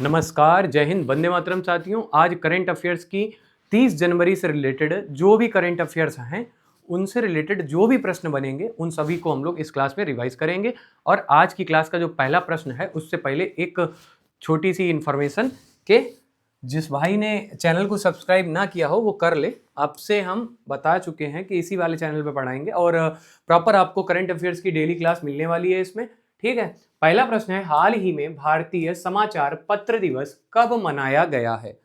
नमस्कार, जय हिंद, वंदे मातरम साथियों। आज करंट अफेयर्स की 30 जनवरी से रिलेटेड जो भी करंट अफेयर्स हैं उनसे रिलेटेड जो भी प्रश्न बनेंगे उन सभी को हम लोग इस क्लास में रिवाइज करेंगे। और आज की क्लास का जो पहला प्रश्न है उससे पहले एक छोटी सी इन्फॉर्मेशन के जिस भाई ने चैनल को सब्सक्राइब ना किया हो वो कर ले। आपसे हम बता चुके हैं कि इसी वाले चैनल पे पढ़ाएंगे और प्रॉपर आपको करंट अफेयर्स की डेली क्लास मिलने वाली है इसमें। ठीक है, पहला प्रश्न है, हाल ही में भारतीय समाचार पत्र दिवस कब मनाया गया है?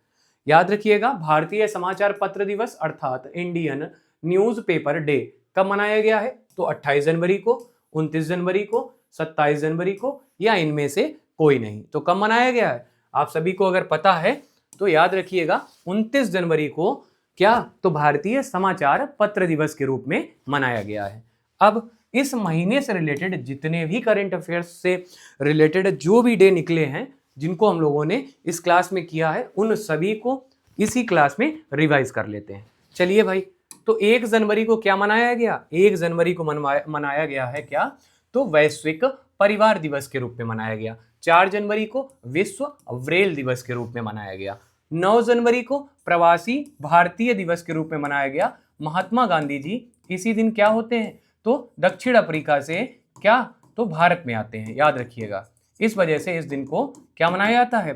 याद रखिएगा, भारतीय समाचार पत्र दिवस अर्थात इंडियन न्यूज़पेपर डे कब मनाया गया है? तो 28 जनवरी को, 29 जनवरी को, 27 जनवरी को या इनमें से कोई नहीं। तो कब मनाया गया है आप सभी को अगर पता है तो याद रखिएगा 29 जनवरी को क्या तो भारतीय समाचार पत्र दिवस के रूप में मनाया गया है। अब इस महीने से रिलेटेड जितने भी करंट अफेयर्स से रिलेटेड जो भी डे निकले हैं जिनको हम लोगों ने इस क्लास में किया है उन सभी को इसी क्लास में रिवाइज कर लेते हैं। चलिए भाई, तो 1 जनवरी को क्या मनाया गया? 1 जनवरी को मनाया गया है क्या? तो वैश्विक परिवार दिवस के रूप में मनाया गया। 4 जनवरी को विश्व ब्रेल दिवस के रूप में मनाया गया। 9 जनवरी को प्रवासी भारतीय दिवस के रूप में मनाया गया। महात्मा गांधी जी इसी दिन क्या होते हैं? तो दक्षिण अफ्रीका से क्या तो भारत में आते हैं, याद रखिएगा। इस वजह से इस दिन को क्या मनाया जाता है?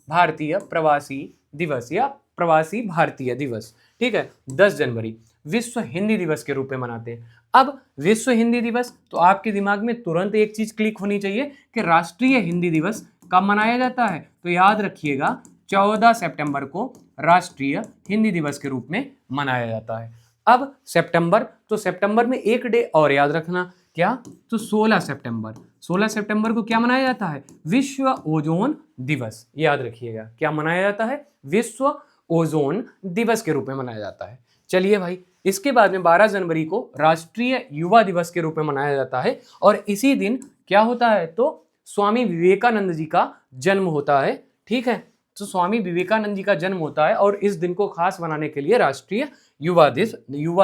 भारतीय प्रवासी दिवस या प्रवासी भारतीय दिवस। ठीक है, 10 जनवरी विश्व हिंदी दिवस के रूप में मनाते हैं। अब विश्व हिंदी दिवस तो आपके दिमाग में तुरंत एक चीज क्लिक होनी चाहिए कि राष्ट्रीय हिंदी दिवस कब मनाया जाता है? तो याद रखिएगा 14 सितंबर को राष्ट्रीय हिंदी दिवस के रूप में मनाया जाता है। अब सितंबर, तो सितंबर में एक डे और याद रखना, क्या? तो 16 सितंबर। 16 सितंबर को क्या मनाया जाता है? विश्व ओजोन दिवस। याद रखिएगा क्या मनाया जाता है? विश्व ओजोन दिवस के रूप में मनाया जाता है। चलिए भाई, इसके बाद में 12 जनवरी को राष्ट्रीय युवा दिवस के रूप में मनाया जाता है और इसी दिन क्या होता है? तो स्वामी विवेकानंद जी का जन्म होता है। ठीक है, तो स्वामी विवेकानंद जी का जन्म होता है और इस दिन को खास बनाने के लिए राष्ट्रीय युवा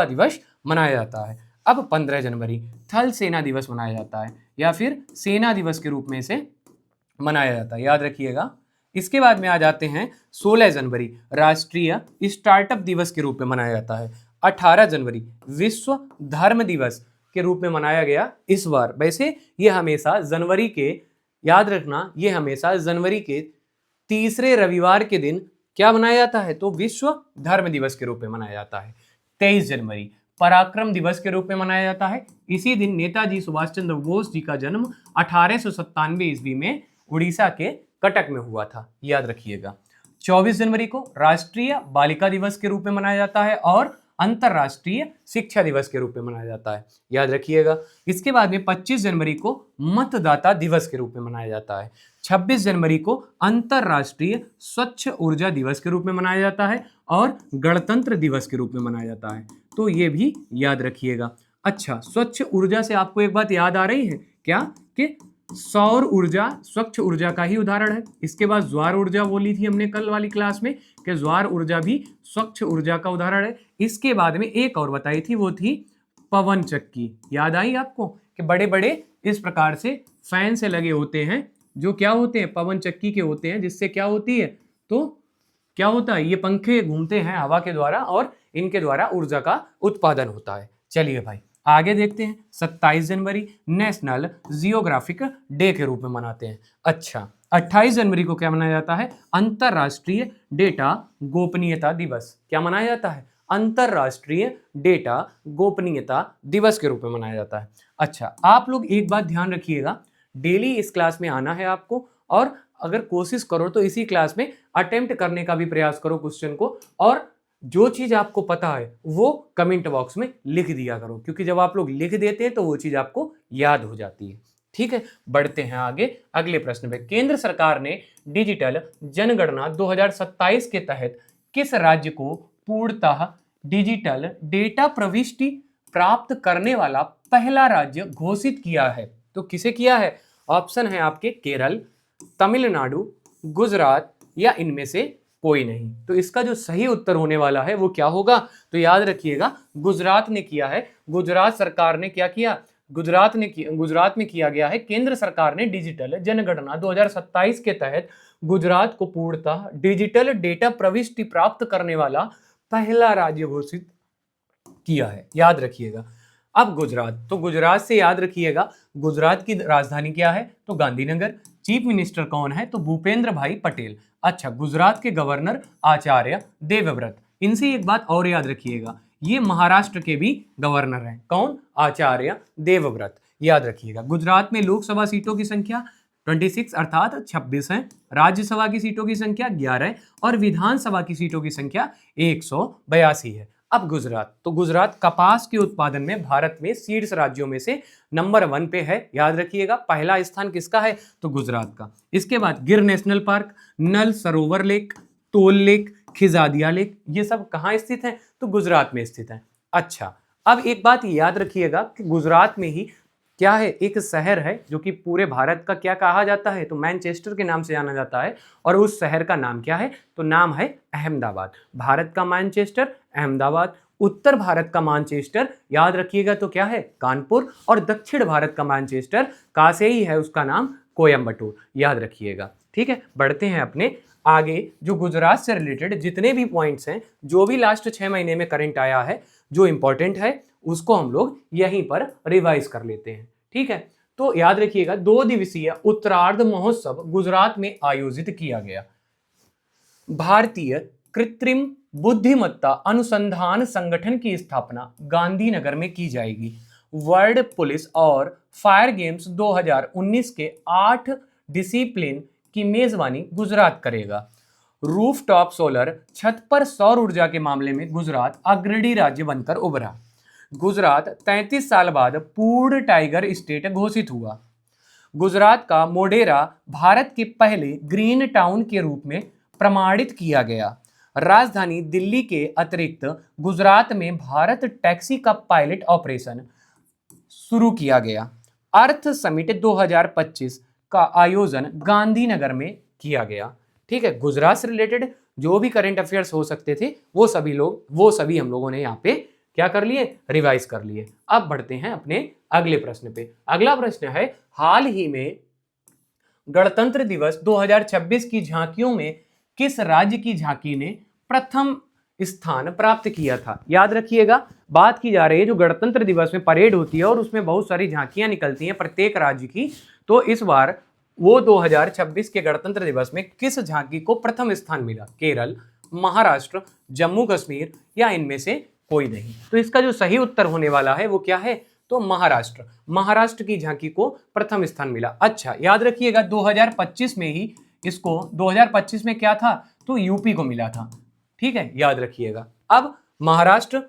दिवस मनाया जाता है। अब 15 जनवरी थल सेना दिवस मनाया जाता है या फिर सेना दिवस के रूप में इसे मनाया जाता है, याद रखिएगा। इसके बाद में आ जाते हैं 16 जनवरी राष्ट्रीय स्टार्टअप दिवस के रूप में मनाया जाता है। 18 जनवरी विश्व धर्म दिवस के रूप में मनाया गया इस बार। वैसे ये हमेशा जनवरी के, याद रखना, ये हमेशा जनवरी के तीसरे रविवार के दिन क्या मनाया जाता है? तो विश्व धर्म दिवस के रूप में मनाया जाता है। 23 जनवरी पराक्रम दिवस के रूप में मनाया जाता है। इसी दिन नेताजी सुभाष चंद्र बोस जी का जन्म 1897 ईस्वी में उड़ीसा के कटक में हुआ था, याद रखिएगा। 24 जनवरी को राष्ट्रीय बालिका दिवस के रूप में मनाया जाता है और अंतरराष्ट्रीय शिक्षा दिवस के रूप में मनाया जाता है, याद रखिएगा। इसके बाद में 25 जनवरी को मतदाता दिवस के रूप में मनाया जाता है। 26 जनवरी को अंतरराष्ट्रीय स्वच्छ ऊर्जा दिवस के रूप में मनाया जाता है और गणतंत्र दिवस के रूप में मनाया जाता है, तो ये भी याद रखिएगा। अच्छा, स्वच्छ ऊर्जा से आपको एक बात याद आ रही है क्या? कि सौर ऊर्जा स्वच्छ ऊर्जा का ही उदाहरण है। इसके बाद ज्वार ऊर्जा बोली थी हमने कल वाली क्लास में कि ज्वार ऊर्जा भी स्वच्छ ऊर्जा का उदाहरण है। इसके बाद में एक और बताई थी, वो थी पवन चक्की। याद आई आपको कि बड़े बड़े इस प्रकार से फैन से लगे होते हैं जो क्या होते हैं? पवन चक्की के होते हैं, जिससे क्या होती है? तो क्या होता है? ये पंखे घूमते हैं हवा के द्वारा और इनके द्वारा ऊर्जा का उत्पादन होता है। चलिए भाई आगे देखते हैं। 27 जनवरी नेशनल जियोग्राफिक डे के रूप में मनाते हैं। अच्छा, 28 जनवरी को क्या मनाया जाता है? अंतरराष्ट्रीय डेटा गोपनीयता दिवस। क्या मनाया जाता है? अंतरराष्ट्रीय डेटा गोपनीयता दिवस के रूप में मनाया जाता है। अच्छा, आप लोग एक बात ध्यान रखिएगा, डेली इस क्लास में आना है आपको और अगर कोशिश करो तो इसी क्लास में अटेम्प्ट करने का भी प्रयास करो क्वेश्चन को, और जो चीज आपको पता है वो कमेंट बॉक्स में लिख दिया करो, क्योंकि जब आप लोग लिख देते हैं तो वो चीज आपको याद हो जाती है। ठीक है, बढ़ते हैं आगे अगले प्रश्न पे। केंद्र सरकार ने डिजिटल जनगणना 2027 के तहत किस राज्य को पूर्णतः डिजिटल डेटा प्रविष्टि प्राप्त करने वाला पहला राज्य घोषित किया है? तो किसे किया है? ऑप्शन है आपके केरल, तमिलनाडु, गुजरात या इनमें से कोई नहीं। तो इसका जो सही उत्तर होने वाला है वो क्या होगा? तो याद रखिएगा गुजरात ने किया है। गुजरात सरकार ने क्या किया? गुजरात में किया गया है। केंद्र सरकार ने डिजिटल जनगणना 2027 के तहत गुजरात को पूर्णतः डिजिटल डेटा प्रविष्टि प्राप्त करने वाला पहला राज्य घोषित किया है। याद रखिएगा। अब गुजरात, तो गुजरात से याद रखिएगा गुजरात की राजधानी क्या है, तो गांधीनगर। चीफ मिनिस्टर कौन है, तो भूपेंद्र भाई पटेल। अच्छा, गुजरात के गवर्नर आचार्य देवव्रत। इनसे एक बात और याद रखिएगा, ये महाराष्ट्र के भी गवर्नर हैं। कौन, आचार्य देवव्रत। याद रखिएगा। गुजरात में लोकसभा सीटों की संख्या 26 अर्थात 26 है, राज्यसभा की सीटों की संख्या 11 है और विधानसभा की सीटों की संख्या 182 है। अब गुजरात, तो गुजरात कपास के उत्पादन में भारत में शीर्ष राज्यों में से नंबर 1 पे है। याद रखिएगा, पहला स्थान किसका है, तो गुजरात का। इसके बाद गिर नेशनल पार्क, नल सरोवर लेक, तोल लेक, खिजादिया लेक, ये सब कहाँ स्थित है, तो गुजरात में स्थित है। अच्छा, अब एक बात याद रखिएगा कि गुजरात में ही क्या है, एक शहर है जो कि पूरे भारत का क्या कहा जाता है, तो मैनचेस्टर के नाम से जाना जाता है। और उस शहर का नाम क्या है, तो नाम है अहमदाबाद। भारत का मैनचेस्टर अहमदाबाद, उत्तर भारत का मैनचेस्टर याद रखिएगा तो क्या है, कानपुर। और दक्षिण भारत का मैनचेस्टर का से ही है, उसका नाम कोयम्बटूर। याद रखिएगा। ठीक है, बढ़ते हैं अपने आगे। जो गुजरात से रिलेटेड जितने भी पॉइंट्स हैं, जो भी लास्ट 6 महीने में करंट आया है, जो इंपॉर्टेंट है, उसको हम लोग यहीं पर रिवाइज कर लेते हैं। ठीक है, तो याद रखिएगा 2 दिवसीय उत्तरार्ध महोत्सव गुजरात में आयोजित किया गया। भारतीय कृत्रिम बुद्धिमत्ता अनुसंधान संगठन की स्थापना गांधीनगर में की जाएगी। वर्ल्ड पुलिस और फायर गेम्स 2019 के 8 डिसिप्लिन की मेजबानी गुजरात करेगा। रूफटॉप सोलर छत पर सौर ऊर्जा के मामले में गुजरात अग्रणी राज्य बनकर उभरा। गुजरात 33 साल बाद पूर्ण टाइगर स्टेट घोषित हुआ। गुजरात का मोढेरा भारत के पहले ग्रीन टाउन के रूप में प्रमाणित किया गया। राजधानी दिल्ली के अतिरिक्त गुजरात में भारत टैक्सी का पायलट ऑपरेशन शुरू किया गया। अर्थ समिट 2025 का आयोजन गांधीनगर में किया गया। ठीक है, गुजरात से रिलेटेड जो भी करंट अफेयर्स हो सकते थे वो सभी हम लोगों ने यहाँ पे क्या कर लिए, रिवाइज कर लिए। अब बढ़ते हैं अपने अगले प्रश्न पे। अगला प्रश्न है, हाल ही में गणतंत्र दिवस 2026 की झांकियों में किस राज्य की झांकी ने प्रथम स्थान प्राप्त किया था। याद रखिएगा, बात की जा रही है जो गणतंत्र दिवस में परेड होती है और उसमें बहुत सारी झांकियां निकलती हैं प्रत्येक राज्य की। तो इस बार वो 2026 के गणतंत्र दिवस में किस झांकी को प्रथम स्थान मिला, केरल, महाराष्ट्र, जम्मू कश्मीर या इनमें से कोई नहीं। तो इसका जो सही उत्तर होने वाला है वो क्या है, तो महाराष्ट्र। महाराष्ट्र की झांकी को प्रथम स्थान मिला। अच्छा, याद रखिएगा 2025 में ही इसको 2025 में क्या था, तो यूपी को मिला था। ठीक है, याद रखिएगा। अब महाराष्ट्र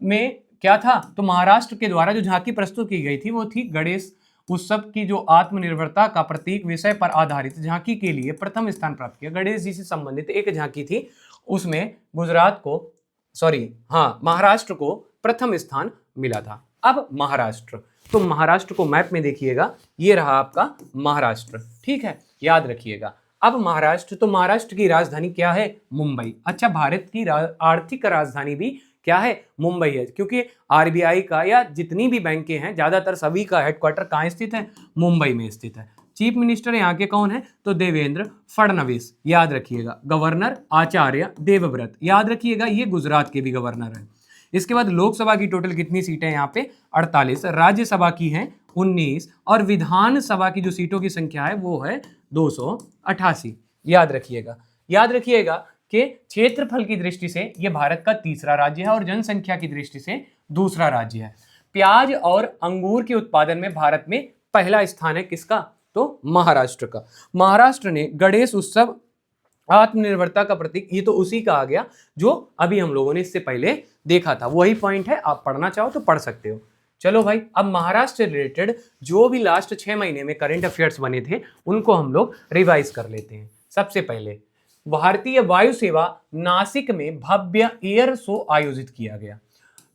में क्या था, तो महाराष्ट्र के द्वारा जो झांकी प्रस्तुत की गई थी वो थी गणेश उत्सव की जो आत्मनिर्भरता का प्रतीक विषय पर आधारित झांकी के लिए प्रथम स्थान प्राप्त किया। गणेश जी से संबंधित एक झांकी थी, उसमें महाराष्ट्र को प्रथम स्थान मिला था। अब महाराष्ट्र, तो महाराष्ट्र को मैप में देखिएगा, ये रहा आपका महाराष्ट्र। ठीक है, याद रखिएगा। अब महाराष्ट्र, तो महाराष्ट्र की राजधानी क्या है, मुंबई। अच्छा, भारत की आर्थिक राजधानी भी क्या है, मुंबई है, क्योंकि आरबीआई का या जितनी भी बैंकें हैं ज्यादातर सभी का हेडक्वार्टर कहाँ स्थित है, मुंबई में स्थित है। चीफ मिनिस्टर यहाँ के कौन है, तो देवेंद्र फडणवीस। याद रखिएगा। गवर्नर आचार्य देवव्रत। याद रखिएगा, ये गुजरात के भी गवर्नर हैं। इसके बाद लोकसभा की टोटल कितनी सीटें यहाँ पे, 48। राज्यसभा की हैं 19 और विधानसभा की जो सीटों की संख्या है वो है 288। याद रखिएगा। याद रखिएगा कि क्षेत्रफल की दृष्टि से ये भारत का तीसरा राज्य है और जनसंख्या की दृष्टि से दूसरा राज्य है। प्याज और अंगूर के उत्पादन में भारत में पहला स्थान है किसका, तो महाराष्ट्र का। महाराष्ट्र ने गणेश उत्सव आत्मनिर्भरता का प्रतीक, ये तो उसी का आ गया जो अभी हम लोगों ने इससे पहले देखा था, वही पॉइंट है। आप पढ़ना चाहो तो पढ़ सकते हो। चलो भाई, अब महाराष्ट्र से रिलेटेड जो भी लास्ट 6 महीने में करंट अफेयर्स बने थे उनको हम लोग रिवाइज कर लेते हैं। सबसे पहले भारतीय वायु सेवा नासिक में भव्य एयर शो आयोजित किया गया।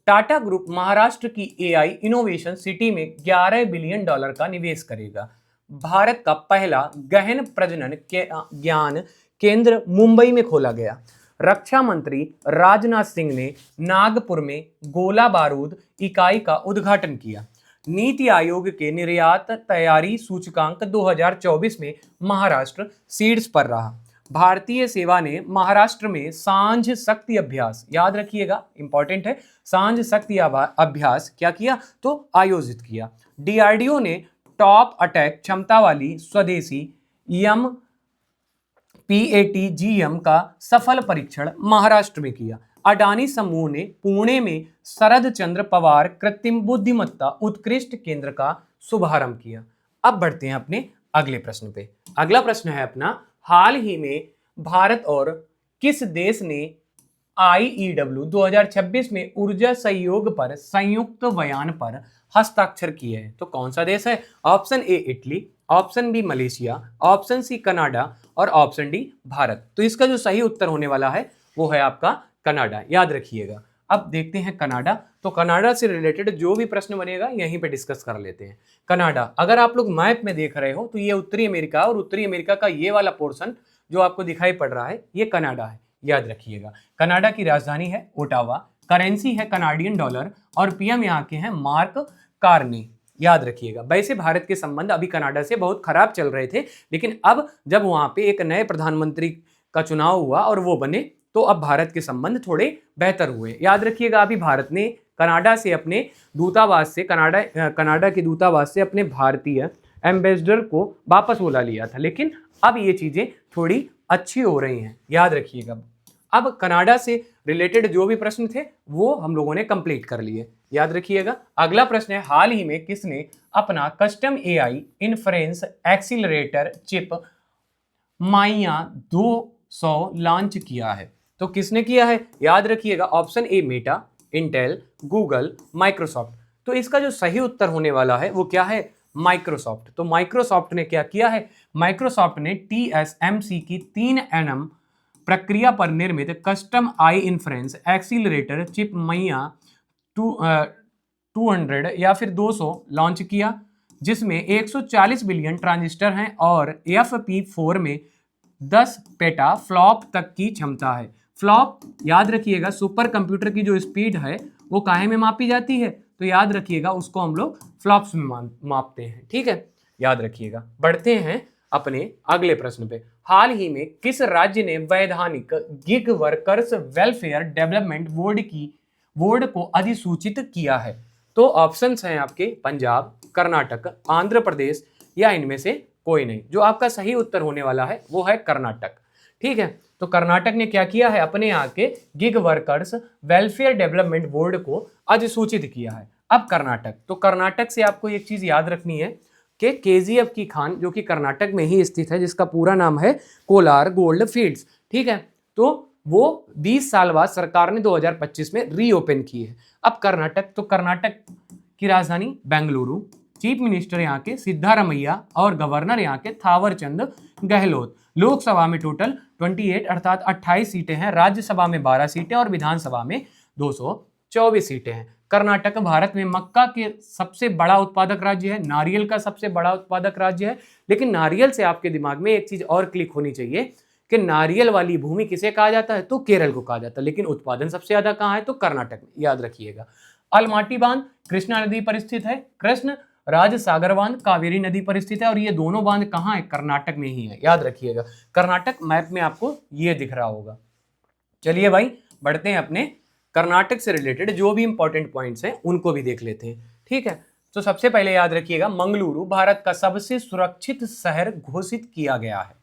टाटा ग्रुप महाराष्ट्र की एआई इनोवेशन सिटी में $11 बिलियन का निवेश करेगा। भारत का पहला गहन प्रजनन ज्ञान केंद्र मुंबई में खोला गया। रक्षा मंत्री राजनाथ सिंह ने नागपुर में गोला बारूद इकाई का उद्घाटन किया। नीति आयोग के निर्यात तैयारी सूचकांक 2024 में महाराष्ट्र शीर्ष पर रहा। भारतीय सेवा ने महाराष्ट्र में सांझ शक्ति अभ्यास, याद रखिएगा इंपॉर्टेंट है, सांझ शक्ति अभ्यास क्या किया तो आयोजित किया। डीआरडीओ ने टॉप अटैक क्षमता वाली स्वदेशी PATGM का सफल परीक्षण महाराष्ट्र में किया। अडानी समूह ने पुणे में शरद चंद्र पवार कृत्रिम बुद्धिमत्ता उत्कृष्ट केंद्र का शुभारंभ किया। अब बढ़ते हैं अपने अगले प्रश्न पे। अगला प्रश्न है अपना, हाल ही में भारत और किस देश ने IEW 2026 में ऊर्जा सहयोग पर संयुक्त बयान पर हस्ताक्षर किए हैं? तो कौन सा देश है? Option A Italy, option B Malaysia, option C Canada और ऑप्शन डी भारत। तो इसका जो सही उत्तर होने वाला है वो है आपका कनाडा, याद रखिएगा। अब देखते हैं कनाडा। तो कनाडा से रिलेटेड जो भी प्रश्न बनेगा यहीं पे डिस्कस कर लेते हैं। कनाडा, अगर आप लोग मैप में देख रहे हो तो ये उत्तरी अमेरिका, और उत्तरी अमेरिका का ये वाला पोर्शन जो आपको दिखाई पड़ रहा है ये कनाडा है, याद रखिएगा। कनाडा की राजधानी है ओटावा, करेंसी है कनाडियन डॉलर और पीएम यहाँ के हैं मार्क कार्ने, याद रखिएगा। वैसे भारत के संबंध अभी कनाडा से बहुत खराब चल रहे थे, लेकिन अब जब वहां पे एक नए प्रधानमंत्री का चुनाव हुआ और वो बने तो अब भारत के संबंध थोड़े बेहतर हुए, याद रखिएगा। अभी भारत ने कनाडा से अपने दूतावास से कनाडा के दूतावास से अपने भारतीय एम्बेसडर को वापस बुला लिया था, लेकिन अब ये चीजें थोड़ी अच्छी हो रही हैं, याद रखिएगा। अब कनाडा से रिलेटेड जो भी प्रश्न थे वो हम लोगों ने कंप्लीट कर लिए, याद रखिएगा। अगला प्रश्न है, हाल ही में किसने अपना custom AI inference accelerator chip माइया 200 लॉन्च किया है? तो किसने किया है? याद रखिएगा, option A Meta, Intel, Google, Microsoft. तो इसका जो सही उत्तर होने वाला है वो क्या है? माइक्रोसॉफ्ट। तो माइक्रोसॉफ्ट ने क्या किया है? माइक्रोसॉफ्ट ने TSMC की 3 nm प्रक्रिया पर निर्मित कस्टम आई इन्फ्रेंस एक्सीलरेटर चिप मैया 200 या फिर 200 लॉन्च किया, जिसमें 140 बिलियन ट्रांजिस्टर हैं और FP4 में 10 पेटा फ्लॉप तक की क्षमता है। फ्लॉप याद रखिएगा, सुपर कंप्यूटर की जो स्पीड है वो काहे में मापी जाती है? तो याद रखिएगा उसको हम लोग फ्लॉप्स में मापते हैं, ठीक है, याद रखिएगा। बढ़ते हैं अपने अगले प्रश्न पे। हाल ही में किस राज्य ने वैधानिक gig workers welfare development board को अधिसूचित किया है? तो ऑप्शंस हैं आपके पंजाब, कर्नाटक, आंध्र प्रदेश या इनमें से कोई नहीं। जो आपका सही उत्तर होने वाला है वो है कर्नाटक, ठीक है। तो कर्नाटक ने क्या किया है? अपने यहाँ के gig workers welfare development board को अधिसूचित किया है। अब कर्नाटक, तो कर्नाटक से आपको एक चीज याद रखनी है कि KGF की खान जो कि कर्नाटक में ही स्थित है, जिसका पूरा नाम है कोलार गोल्ड फील्ड्स, ठीक है, तो वो 20 साल बाद सरकार ने 2025 में रीओपन की है। अब कर्नाटक, तो कर्नाटक की राजधानी बेंगलुरु, चीफ मिनिस्टर यहाँ के सिद्धारमैया और गवर्नर यहाँ के थावरचंद गहलोत। लोकसभा में टोटल 28 अर्थात 28 सीटें हैं, राज्यसभा में 12 सीटें और विधानसभा में 224 सीटें हैं। कर्नाटक भारत में मक्का के सबसे बड़ा उत्पादक राज्य है, नारियल का सबसे बड़ा उत्पादक राज्य है। लेकिन नारियल से आपके दिमाग में एक चीज और क्लिक होनी चाहिए कि नारियल वाली भूमि किसे कहा जाता है? तो केरल को कहा जाता है, लेकिन उत्पादन सबसे ज्यादा कहाँ है? तो कर्नाटक में, याद रखिएगा। अलमाटी बांध कृष्णा नदी पर स्थित है, कृष्ण राज सागर बांध कावेरी नदी पर स्थित है, और ये दोनों बांध कहाँ है? कर्नाटक में ही है, याद रखिएगा। कर्नाटक मैप में आपको ये दिख रहा होगा। चलिए भाई बढ़ते हैं अपने कर्नाटक से रिलेटेड जो भी इंपॉर्टेंट पॉइंट्स हैं उनको भी देख लेते हैं, ठीक है। तो सबसे पहले याद रखिएगा, मंगलुरु भारत का सबसे सुरक्षित शहर घोषित किया गया है।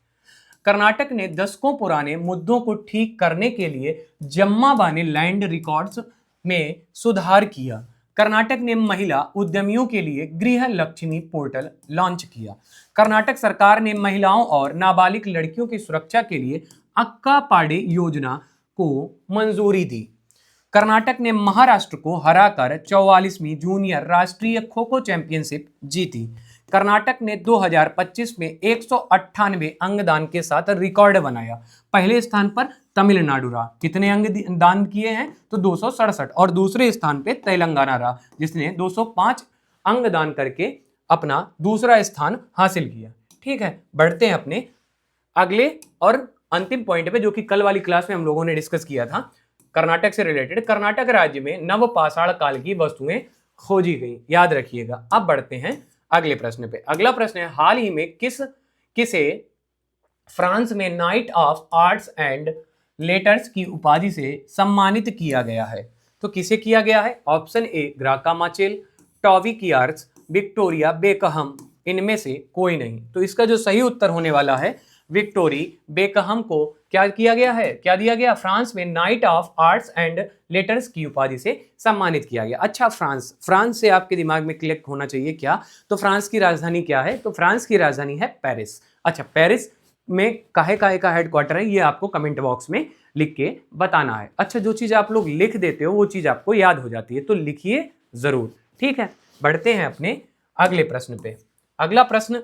कर्नाटक ने दशकों पुराने मुद्दों को ठीक करने के लिए जम्माबाने लैंड रिकॉर्ड्स में सुधार किया। कर्नाटक ने महिला उद्यमियों के लिए गृह लक्ष्मी पोर्टल लॉन्च किया। कर्नाटक सरकार ने महिलाओं और नाबालिग लड़कियों की सुरक्षा के लिए अक्का पाड़े योजना को मंजूरी दी। कर्नाटक ने महाराष्ट्र को हराकर 44वीं जूनियर राष्ट्रीय खो खो चैंपियनशिप जीती। कर्नाटक ने 2025 में 198 अंगदान के साथ रिकॉर्ड बनाया। पहले स्थान पर तमिलनाडु रहा, कितने अंगदान किए हैं? तो 267, और दूसरे स्थान पे तेलंगाना रहा जिसने 205 अंगदान करके अपना दूसरा स्थान हासिल किया, ठीक है। बढ़ते हैं अपने अगले और अंतिम पॉइंट पे जो कि कल वाली क्लास में हम लोगों ने डिस्कस किया था कर्नाटक से रिलेटेड। कर्नाटक राज्य में नव पाषाण काल की वस्तुएं खोजी गई, याद रखिएगा। अब बढ़ते हैं अगले प्रश्न पे। अगला प्रश्न है, हाल ही में किसे फ्रांस में night of arts and letters की उपाधि से सम्मानित किया गया है? तो किसे किया गया है? ऑप्शन ए ग्राका माचेल, टॉवी कियार्स, विक्टोरिया बेकहम, इनमें से कोई नहीं। तो इसका जो सही उत्तर होने वाला है, विक्टोरी बेकहम को क्या किया गया है, क्या दिया गया? फ्रांस में night of arts and letters की उपाधि से सम्मानित किया गया। अच्छा, फ्रांस से आपके दिमाग में क्लिक होना चाहिए क्या? तो फ्रांस की राजधानी क्या है? तो फ्रांस की राजधानी है पेरिस। अच्छा, पेरिस में काहे का हेडक्वार्टर है, ये आपको कमेंट बॉक्स में लिख के बताना है। अच्छा, जो चीज आप लोग लिख देते हो वो चीज आपको याद हो जाती है, तो लिखिए जरूर, ठीक है। बढ़ते हैं अपने अगले प्रश्न पे। अगला प्रश्न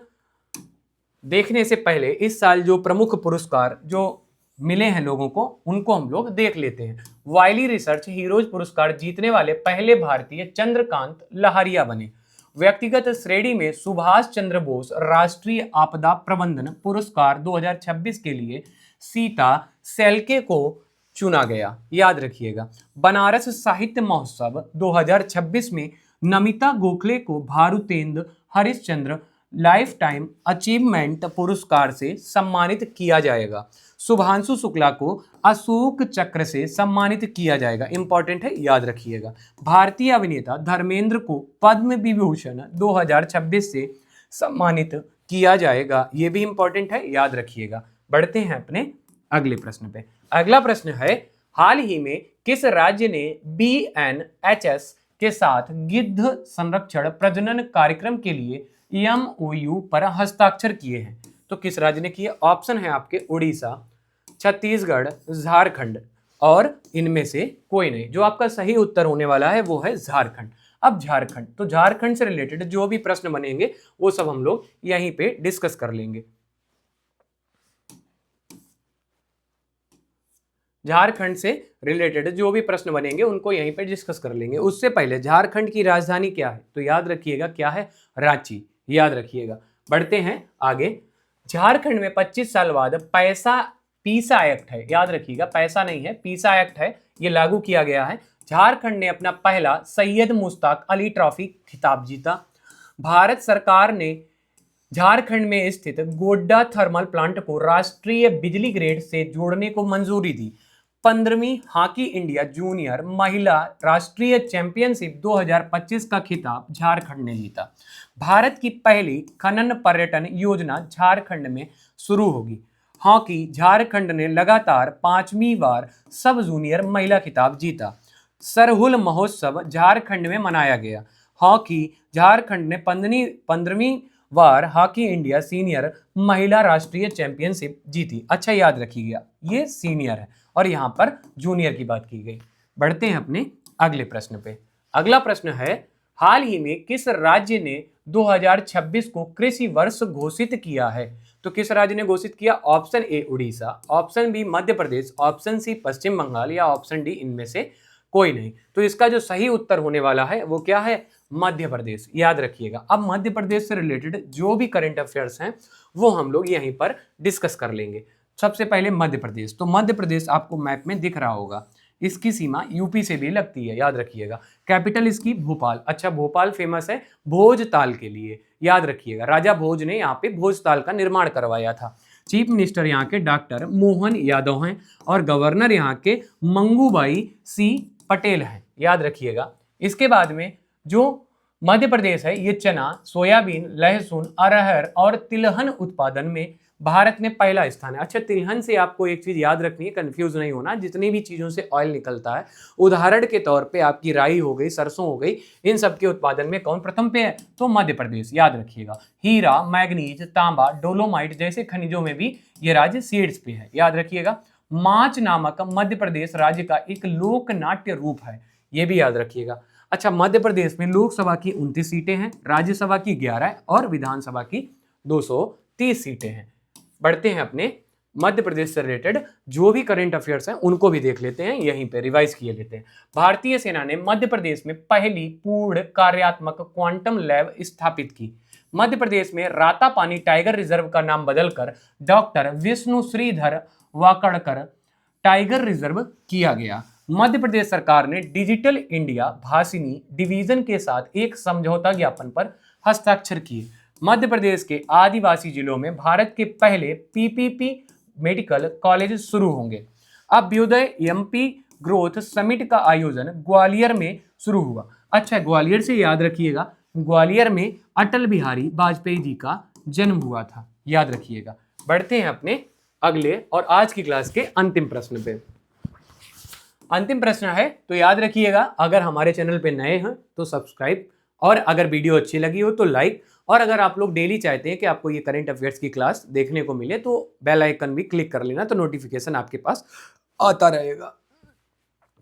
देखने से पहले इस साल जो प्रमुख पुरस्कार जो मिले हैं लोगों को, उनको हम लोग देख लेते हैं। वाइली रिसर्च हीरोज पुरस्कार जीतने वाले पहले भारतीय चंद्रकांत लहरिया बने। व्यक्तिगत श्रेणी में सुभाष चंद्र बोस राष्ट्रीय आपदा प्रबंधन पुरस्कार 2026 के लिए सीता सेल्के को चुना गया, याद रखिएगा। बनारस साहित्य महोत्सव 2026 में नमिता गोखले को भारुतेंद्र हरिश्चंद्र लाइफ टाइम अचीवमेंट पुरस्कार से सम्मानित किया जाएगा। शुभांशु शुक्ला को अशोक चक्र से सम्मानित किया जाएगा, इंपॉर्टेंट है, याद रखिएगा। भारतीय अभिनेता धर्मेंद्र को पद्म विभूषण 2026 से सम्मानित किया जाएगा, यह भी इंपॉर्टेंट है, याद रखिएगा। बढ़ते हैं अपने अगले प्रश्न पे। अगला प्रश्न है, हाल ही में किस राज्य ने BNHS के साथ गिद्ध संरक्षण प्रजनन कार्यक्रम के लिए MOU पर हस्ताक्षर किए हैं? तो किस राज्य ने किए? ऑप्शन है आपके उड़ीसा, छत्तीसगढ़, झारखंड और इनमें से कोई नहीं। जो आपका सही उत्तर होने वाला है वो है झारखंड। अब झारखंड, तो झारखंड से रिलेटेड जो भी प्रश्न बनेंगे वो सब हम लोग यहीं पे डिस्कस कर लेंगे। झारखंड से रिलेटेड जो भी प्रश्न बनेंगे उनको यहीं पे डिस्कस कर लेंगे। उससे पहले झारखंड की राजधानी क्या है? तो याद रखिएगा, क्या है? रांची, याद रखिएगा। बढ़ते हैं आगे। झारखंड में 25 साल बाद पीसा एक्ट है, याद रखिएगा, पैसा नहीं है, पीसा एक्ट है, ये लागू किया गया है। झारखंड ने अपना पहला सैयद मुश्ताक अली ट्रॉफी खिताब जीता। भारत सरकार ने झारखंड में स्थित गोड्डा थर्मल प्लांट को राष्ट्रीय बिजली ग्रिड से जोड़ने को मंजूरी दी। 15वीं हॉकी इंडिया जूनियर महिला राष्ट्रीय चैंपियनशिप 2025 का खिताब झारखंड ने जीता। भारत की पहली खनन पर्यटन योजना झारखंड में शुरू होगी। हॉकी, झारखंड ने लगातार 5वीं बार सब जूनियर महिला खिताब जीता। सरहुल महोत्सव झारखंड में मनाया गया। हॉकी, झारखंड ने 15वीं बार हॉकी इंडिया सीनियर महिला राष्ट्रीय चैंपियनशिप जीती। अच्छा, याद रखिएगा, ये सीनियर है और यहां पर जूनियर की बात की गई। बढ़ते हैं अपने अगले प्रश्न पे। अगला प्रश्न है, हाल ही में किस राज्य ने 2026 को कृषि वर्ष घोषित किया है? तो किस राज्य ने घोषित किया? Option A Orissa, option B Madhya Pradesh, option C Paschim Bangal या ऑप्शन डी इनमें से कोई नहीं। तो इसका जो सही उत्तर होने वाला है वो क्या है? मध्य प्रदेश, याद रखिएगा। अब मध्य प्रदेश से रिलेटेड जो भी करंट अफेयर्स हैं वो हम लोग यहीं पर डिस्कस कर लेंगे। सबसे पहले मध्य प्रदेश, तो मध्य प्रदेश आपको मैप में दिख रहा होगा, इसकी सीमा यूपी से भी लगती है, याद रखिएगा। कैपिटल इसकी भोपाल। अच्छा, भोपाल फेमस है भोजताल के लिए, याद रखिएगा। राजा भोज ने यहाँ पे भोजताल का निर्माण करवाया था। चीफ मिनिस्टर यहाँ के डॉक्टर मोहन यादव हैं और गवर्नर यहाँ के मंगूबाई सी पटेल हैं, याद रखिएगा। इसके बाद में जो मध्य प्रदेश है ये चना, सोयाबीन, लहसुन, अरहर और तिलहन उत्पादन में भारत में पहला स्थान है। अच्छा, तिलहन से आपको एक चीज याद रखनी है, कंफ्यूज नहीं होना, जितनी भी चीजों से ऑयल निकलता है, उदाहरण के तौर पे आपकी राई हो गई, सरसों हो गई, इन सब के उत्पादन में कौन प्रथम पे है? तो मध्य प्रदेश, याद रखिएगा। हीरा, मैग्नीज, तांबा, डोलोमाइट जैसे खनिजों में भी ये राज्य शीर्ष पे है, याद रखिएगा। माच नामक मध्य प्रदेश राज्य का एक लोक नाट्य रूप है, ये भी याद रखिएगा। अच्छा, मध्य प्रदेश में लोकसभा की 29 सीटें हैं, राज्यसभा की 11 और विधानसभा की 230 सीटें हैं। बढ़ते हैं अपने मध्य प्रदेश से रिलेटेड जो भी करंट अफेयर्स हैं उनको भी देख लेते हैं, यहीं पे रिवाइज किए लेते हैं। भारतीय सेना ने मध्य प्रदेश में पहली पूर्ण कार्यात्मक क्वांटम लैब स्थापित की। मध्य प्रदेश में रातापानी टाइगर रिजर्व का नाम बदलकर doctor Vishnu Shridhar Wakadkar tiger reserve किया गया। मध्य प्रदेश सरकार ने डिजिटल इंडिया भाषिनी डिवीजन के साथ एक समझौता ज्ञापन पर हस्ताक्षर किए। मध्य प्रदेश के आदिवासी जिलों में भारत के पहले पीपीपी मेडिकल कॉलेज शुरू होंगे। अभ्युदय एमपी ग्रोथ समिट का आयोजन ग्वालियर में शुरू हुआ। अच्छा, ग्वालियर से याद रखिएगा, ग्वालियर में अटल बिहारी वाजपेयी जी का जन्म हुआ था, याद रखिएगा। बढ़ते हैं अपने अगले और आज की क्लास के अंतिम प्रश्न पे। अंतिम प्रश्न है तो याद रखिएगा, अगर हमारे चैनल पे नए हैं तो सब्सक्राइब, और अगर वीडियो अच्छी लगी हो तो लाइक, और अगर आप लोग डेली चाहते हैं कि आपको ये करंट अफेयर्स की क्लास देखने को मिले तो बेल आइकन भी क्लिक कर लेना, तो नोटिफिकेशन आपके पास आता रहेगा।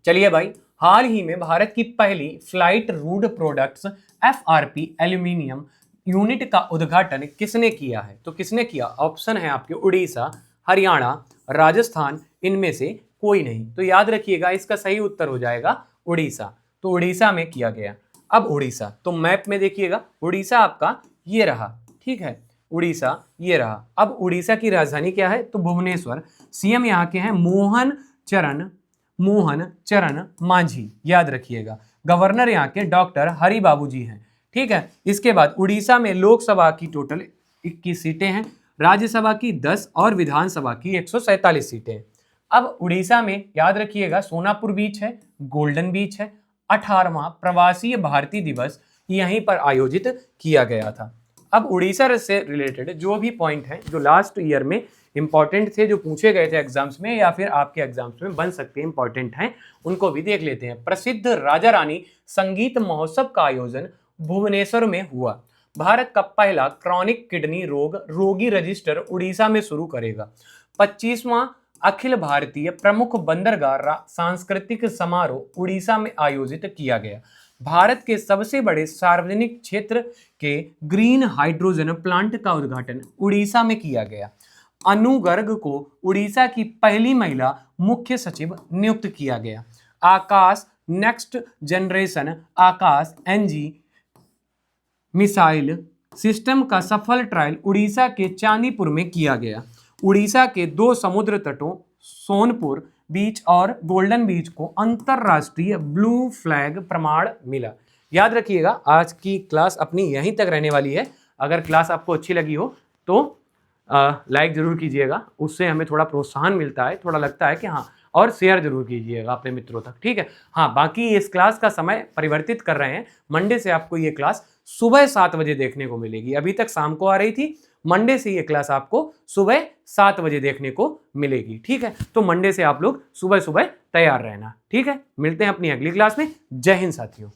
चलिए भाई, हाल ही में भारत की पहली flight rude products FRP aluminium unit का उद्घाटन किसने किया है? तो किसने किया? ऑप्शन है आपके उड़ीसा, हरियाणा, राजस्थान, इनमें से कोई नहीं। तो याद रखिएगा इसका सही उत्तर हो जाएगा उड़ीसा। तो उड़ीसा में किया गया। अब उड़ीसा, तो मैप में देखिएगा उड़ीसा आपका ये रहा, ठीक है, उड़ीसा ये रहा। अब उड़ीसा की राजधानी क्या है? तो भुवनेश्वर। सीएम यहाँ के हैं मोहन चरण मांझी, याद रखिएगा। गवर्नर यहाँ के डॉक्टर हरि बाबू जी हैं, ठीक है। इसके बाद उड़ीसा में लोकसभा की टोटल 21 सीटें हैं, राज्यसभा की 10 और विधानसभा की 147 सीटें हैं। अब उड़ीसा में याद रखिएगा सोनापुर बीच है, गोल्डन बीच है। 18वां प्रवासी भारतीय दिवस यहीं पर आयोजित किया गया था। अब उड़ीसा से रिलेटेड जो भी पॉइंट हैं जो लास्ट ईयर में इंपॉर्टेंट थे, जो पूछे गए थे एग्जाम्स में या फिर आपके एग्जाम्स में बन सकते हैं, इंपॉर्टेंट हैं, उनको भी देख लेते हैं। प्रसिद्ध राजा रानी संगीत महोत्सव का आयोजन भुवनेश्वर में हुआ। भारत का पहला क्रॉनिक किडनी रोग रोगी रजिस्टर उड़ीसा में शुरू करेगा। 25वां अखिल भारतीय प्रमुख बंदरगाह सांस्कृतिक समारोह उड़ीसा में आयोजित किया गया। भारत के सबसे बड़े सार्वजनिक क्षेत्र के ग्रीन हाइड्रोजन प्लांट का उद्घाटन उड़ीसा में किया गया। अनु गर्ग को उड़ीसा की पहली महिला मुख्य सचिव नियुक्त किया गया। आकाश नेक्स्ट जनरेशन आकाश एनजी मिसाइल सिस्टम का सफल ट्रायल उड़ीसा के चांदीपुर में किया गया। उड़ीसा के 2 समुद्र तटों सोनपुर बीच और गोल्डन बीच को अंतरराष्ट्रीय ब्लू फ्लैग प्रमाण मिला। याद रखिएगा आज की क्लास अपनी यहीं तक रहने वाली है। अगर क्लास आपको अच्छी लगी हो तो लाइक जरूर कीजिएगा, उससे हमें थोड़ा प्रोत्साहन मिलता है, थोड़ा लगता है कि हाँ, और शेयर जरूर कीजिएगा अपने मित्रों तक, ठीक है। हाँ, बाकी इस क्लास का समय परिवर्तित कर रहे हैं। मंडे से आपको ये क्लास सुबह 7 बजे देखने को मिलेगी। अभी तक शाम को आ रही थी, मंडे से ये क्लास आपको सुबह 7 बजे देखने को मिलेगी, ठीक है। तो मंडे से आप लोग सुबह सुबह तैयार रहना, ठीक है। मिलते हैं अपनी अगली क्लास में। जय हिंद साथियों।